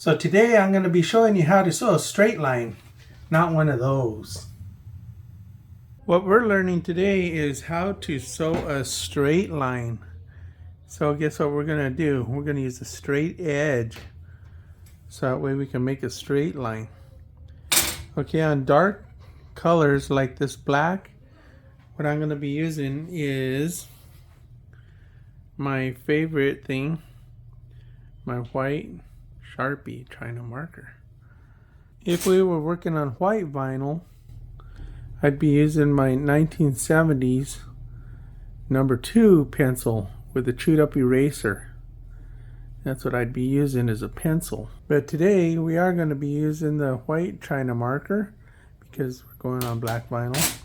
So today I'm going to be showing you how to sew a straight line, not one of those. What we're learning today is how to sew a straight line. So guess what we're going to do? We're going to use a straight edge, so that way we can make a straight line. Okay, on dark colors like this black, what I'm going to be using is my favorite thing, my white Sharpie trying marker. If we were working on white vinyl, I'd be using my 1970s number 2 pencil with a chewed up eraser. That's what I'd be using as a pencil. But today we are going to be using the white China marker because we're going on black vinyl.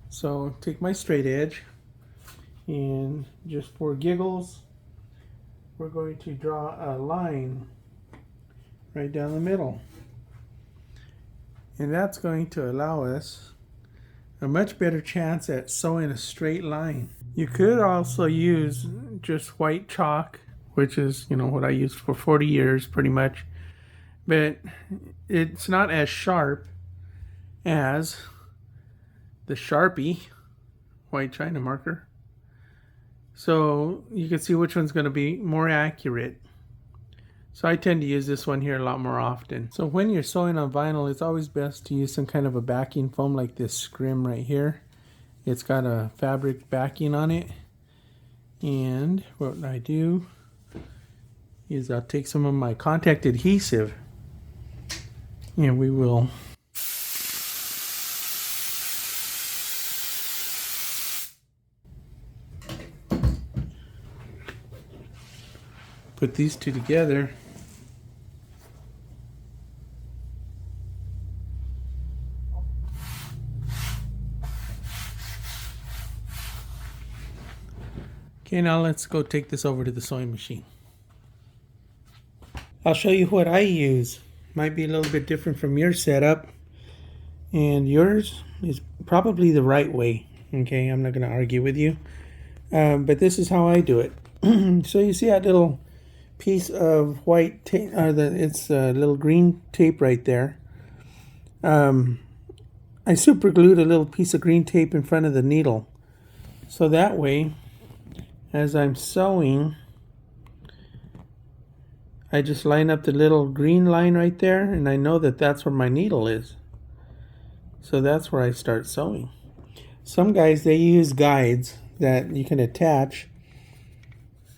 So take my straight edge and just for giggles, we're going to draw a line right down the middle. And that's going to allow us a much better chance at sewing a straight line. You could also use just white chalk, which is, what I used for 40 years pretty much. But it's not as sharp as the Sharpie white China marker. So you can see which one's going to be more accurate. So I tend to use this one here a lot more often. So when you're sewing on vinyl, it's always best to use some kind of a backing foam like this scrim right here. It's got a fabric backing on it. And what I do is I'll take some of my contact adhesive and we will put these two together. Okay, now let's go take this over to the sewing machine. I'll show you what I use. Might be a little bit different from your setup, and yours is probably the right way. Okay, I'm not going to argue with you, but this is how I do it. So you see that little piece of white tape, it's a little green tape right there. I super glued a little piece of green tape in front of the needle, so that way as I'm sewing, I just line up the little green line right there, and I know that that's where my needle is. So that's where I start sewing. Some guys, they use guides that you can attach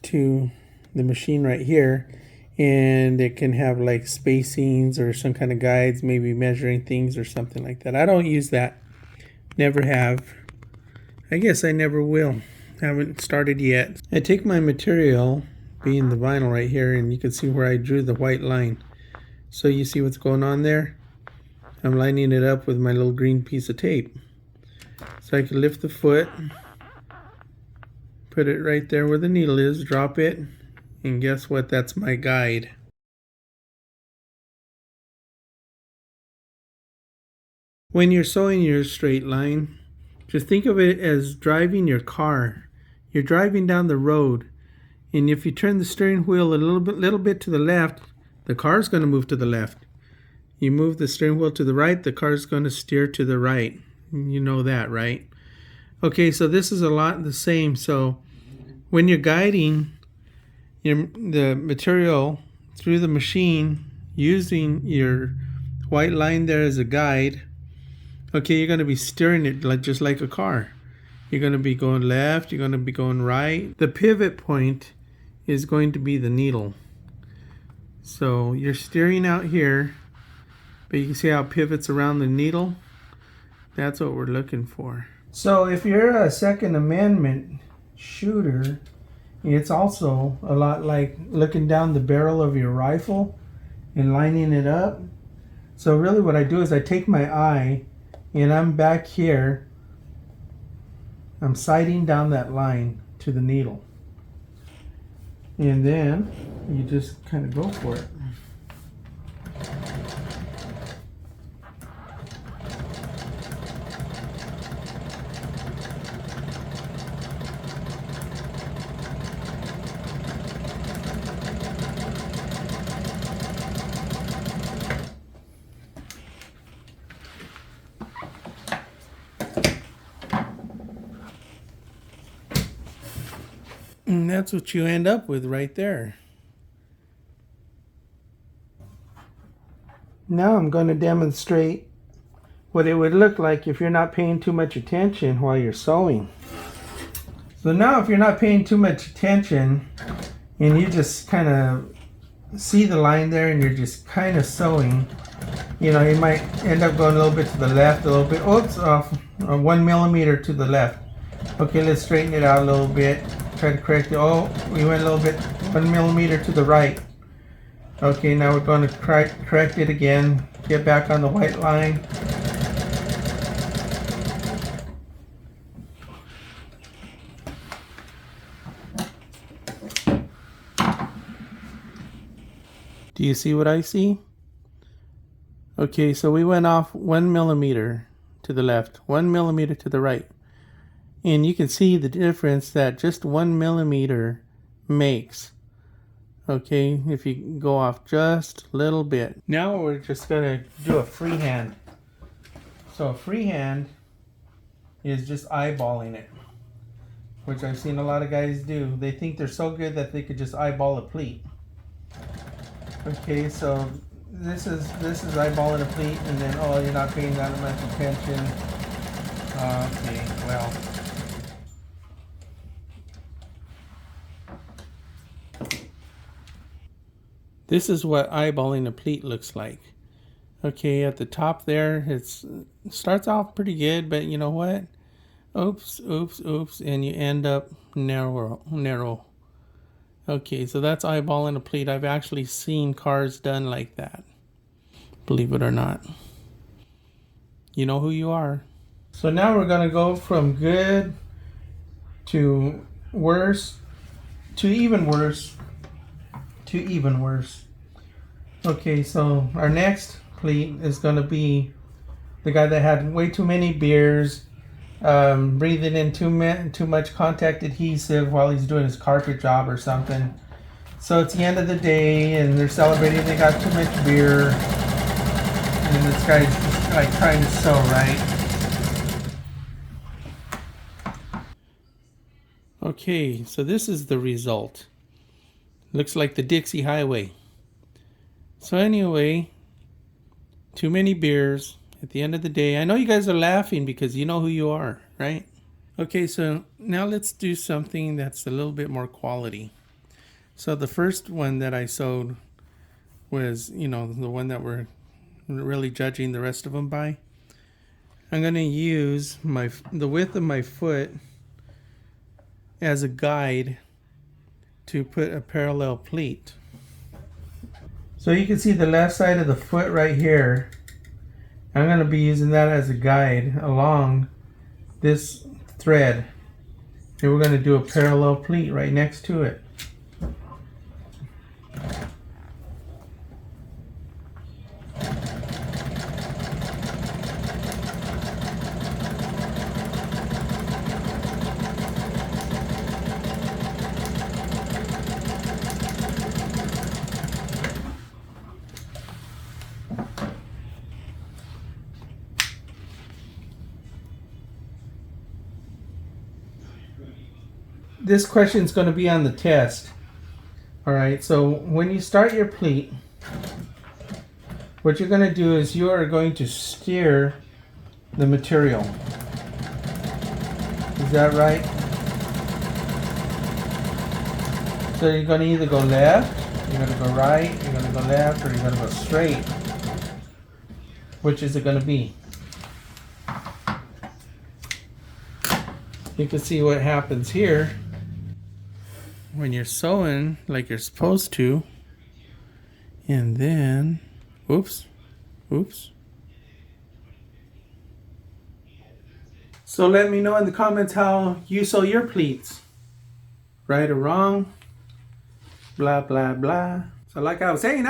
to the machine right here, and it can have like spacings or some kind of guides, maybe measuring things or something like that. I don't use that. Never have. I guess I never will. Haven't started yet. I take my material, being the vinyl right here, and you can see where I drew the white line. So you see what's going on there? I'm lining it up with my little green piece of tape. So I can lift the foot, put it right there where the needle is, drop it, and guess what? That's my guide. When you're sewing your straight line, just think of it as driving your car. You're driving down the road, and if you turn the steering wheel a little bit to the left, the car's going to move to the left. You move the steering wheel to the right, the car's going to steer to the right. You know that, right? Okay, so this is a lot the same. So when you're guiding the material through the machine using your white line there as a guide, okay, you're going to be steering it just like a car. You're going to be going left, you're going to be going right. The pivot point is going to be the needle. So you're steering out here, but you can see how it pivots around the needle. That's what we're looking for. So if you're a Second Amendment shooter, it's also a lot like looking down the barrel of your rifle and lining it up. So really what I do is I take my eye and I'm back here. I'm sighting down that line to the needle. And then you just kind of go for it. And that's what you end up with right there. Now I'm going to demonstrate what it would look like if you're not paying too much attention while you're sewing. So now if you're not paying too much attention and you just kind of see the line there and you're just kind of sewing, you know, you might end up going a little bit to the left, a little bit, oops, off 1 millimeter to the left. Okay, let's straighten it out a little bit. Try to correct it. Oh, we went a little bit, 1 millimeter to the right. Okay, now we're going to correct it again. Get back on the white line. Do you see what I see? Okay, so we went off 1 millimeter to the left, 1 millimeter to the right. And you can see the difference that just 1 millimeter makes. Okay, if you go off just a little bit. Now we're just gonna do a freehand. So a freehand is just eyeballing it, which I've seen a lot of guys do. They think they're so good that they could just eyeball a pleat. Okay, so this is eyeballing a pleat, and then oh, you're not paying that much attention. Okay, well. This is what eyeballing a pleat looks like. Okay, at the top there, it starts off pretty good, but you know what? Oops, oops, oops, and you end up narrow. Okay, so that's eyeballing a pleat. I've actually seen cars done like that, believe it or not. You know who you are. So now we're gonna go from good to worse to even worse to even worse. Okay, so our next pleat is going to be the guy that had way too many beers, breathing in too much contact adhesive while he's doing his carpet job or something. So it's the end of the day and they're celebrating they got too much beer, and this guy's just like trying to sew, right? Okay, so this is the result. Looks like the Dixie Highway. So anyway, too many beers at the end of the day. I know you guys are laughing because you know who you are, right? Okay, so now let's do something that's a little bit more quality. So the first one that I sewed was, you know, the one that we're really judging the rest of them by. I'm going to use the width of my foot as a guide to put a parallel pleat. So you can see the left side of the foot right here. I'm going to be using that as a guide along this thread. And we're going to do a parallel pleat right next to it. This question is going to be on the test. Alright, so when you start your pleat, what you're going to do is you are going to steer the material. Is that right? So you're going to either go left, you're going to go right, you're going to go left, or you're going to go straight. Which is it going to be? You can see what happens here. When you're sewing like you're supposed to, and then, oops. So let me know in the comments how you sew your pleats. Right or wrong, blah, blah, blah. So like I was saying,